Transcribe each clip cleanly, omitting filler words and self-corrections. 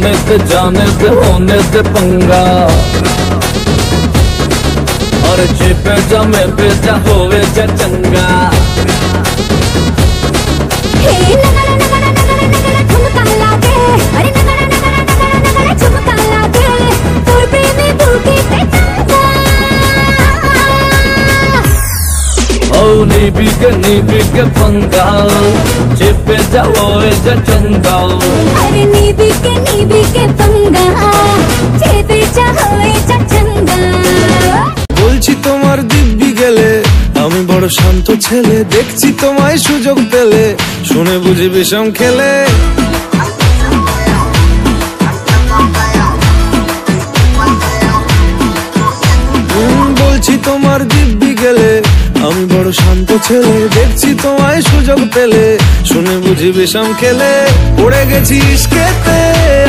आने से जाने से होने से पंगा और जे जा मैं बेजा होवे जा चंगा नीबी के पंगा जेपे जाओ जा चंगा अरे नीबी के पंगा जेपे जाओ जा चंगा বলছি তোমার দিব্যি গেলে আমি বড় শান্ত ছেলে দেখছি তোমায় সুযোগ পেলে শুনে বুঝি বিষম খেলে বলছি তোমার দিব্যি গেলে আমি বড় শান্ত ছেলে দেখছি তোমায় সুযোগ পেলে শুনে বুঝি বিষম খেলে পড়ে গেছি ইশকেতে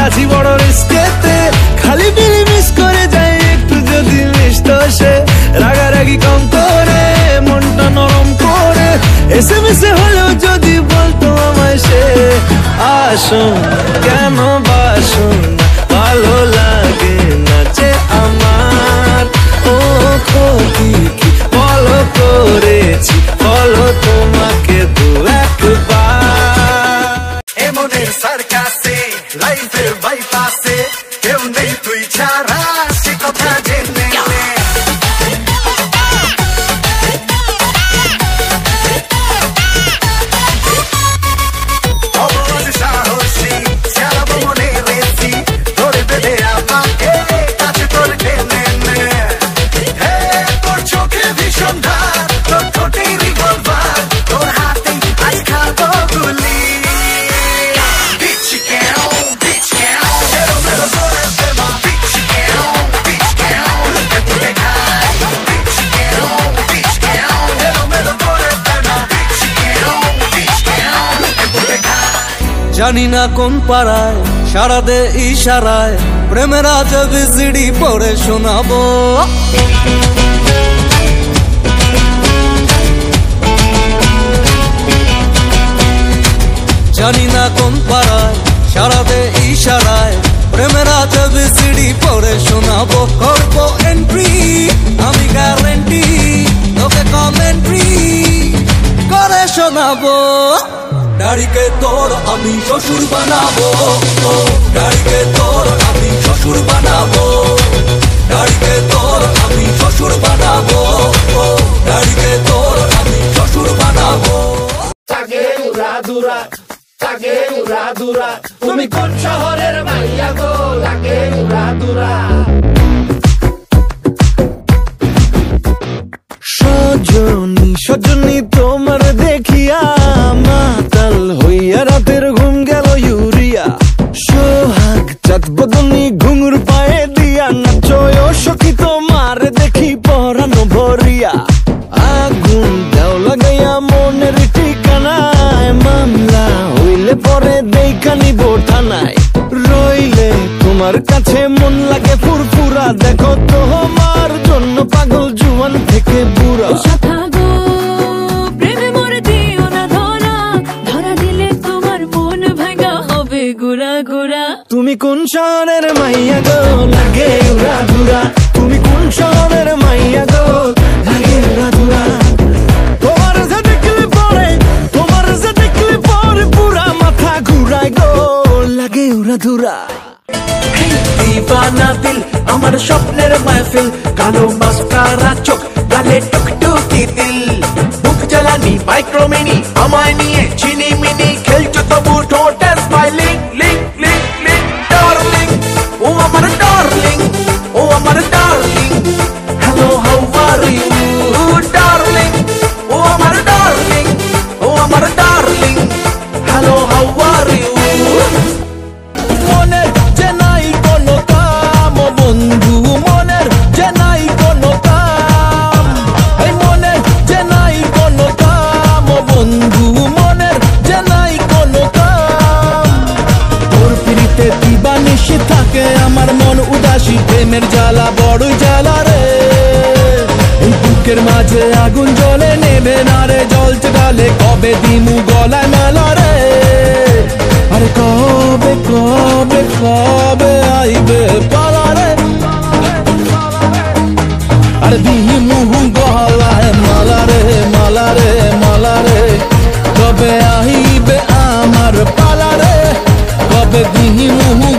আছি বড় রিস্কেতে খালি বিলি মিস করে যাই একটু যদি মিষ্ট সে রাগারাগি কম করে মনটা নরম করে এসএমএস হলেও যদি বলতো আমায় সে আসুন কেন বাসুন ভালো লাগে না যে আমার ও ক্ষতি কি ফলো করেছি ফলো তোমাকে দু একবার এমনের সার্কাসে লাইফের বাইপাসে কেউ নেই তুই ছাড়া সে কথা জেনে নে অবরোধ সাহসী সারা মনে রেছি ধরে বেঁধে আমাকে কাছে তোর টেনে নে হে তোর চোখে ভীষণ ধার তোর ঠোঁটে রিভলভার তোর হাতে আজ খাবো গুলি জানি না কোন পাড়ায় সারা দে ইশারায় প্রেমের আজ বিজিডি পড়ে শোনাবো জানি না কোন পাড়ায় সারা দে ইশারায় প্রেমের আজ বিজিডি পড়ে শোনাবো করবো এন্ট্রি আমি গ্যারেন্টি তোকে কমেন্ট্রি করে শোনাবো ডাড়িকে তোর আমি শ্বশুর বানাবো ডাড়িকে তোর আমি শ্বশুর বানাবো ডাড়িকে তোর আমি শ্বশুর বানাবো ডাড়িকে তোর আমি শ্বশুর বানাবো তাকে উড়া দুরা তুমি কোন শহরের মাইয়া গো লাগে উড়া দুরা সজনী তোমার দেখিয়া মাতাল হইয়া রাতের ঘুম গেল ইউরিয়া সোহাগ চাঁদ বদনী ঘুঙুর পায়ে দিয়া নাচয় সখী তোমার দেখি পরানো ভরিয়া আগুন দাও লাগাইয়া মনের ঠিকানায় মামলা হইলে পরে দেখা নিব থানায় রইলে তোমার কাছে মন লাগে ফুরফুরা দেখো তোমার জন্য পাগল জুয়ান থেকে বুড়া তুমি কোন শহরের মাইয়া গো লাগে উড়া ধুরা তুমি কোন শহরের মাইয়া গো লাগে উড়া ধুরা তোমার যে দেখলে পরে পুরা মাথা ঘুরায় গো লাগে উড়া ধুরা দিবানা দিল আমার স্বপ্নের মাহফিল কালো মাস্কারা চোখ গালে টুকটুকি দিল বুক জ্বালানি মাইক্রোমিনি আমায় নিয়ে চিনি মিনি খেলছো তবু ঠোঁটে smiling ling ling ling darling ও আমার ডার্লিং ও আমার darling hello how are you darling ও আমার ডার্লিং ও আমার darling hello how are you মনের যে নাই কোনো কাম বন্ধু মনের যে নাই কোনো কাম এই মনের যে নাই কোনো কাম বন্ধু মনের যে নাই কোনো কাম তোর পিড়িতে দিবানিশি থাকে আমার মন উদাসী প্রেমের জ্বালা বড় জ্বালা রে এই বুকের মাঝে আগুন জ্বলে নেবে না রে জ্বলতে গালে কবে দিমু গলায় মেলা রে আরে কবে কবে কবে আর দিহি মুহু গলায় মালা রে মালা রে মালা রে কবে আহিবে আমার পালা রে কবে দিহি মুহু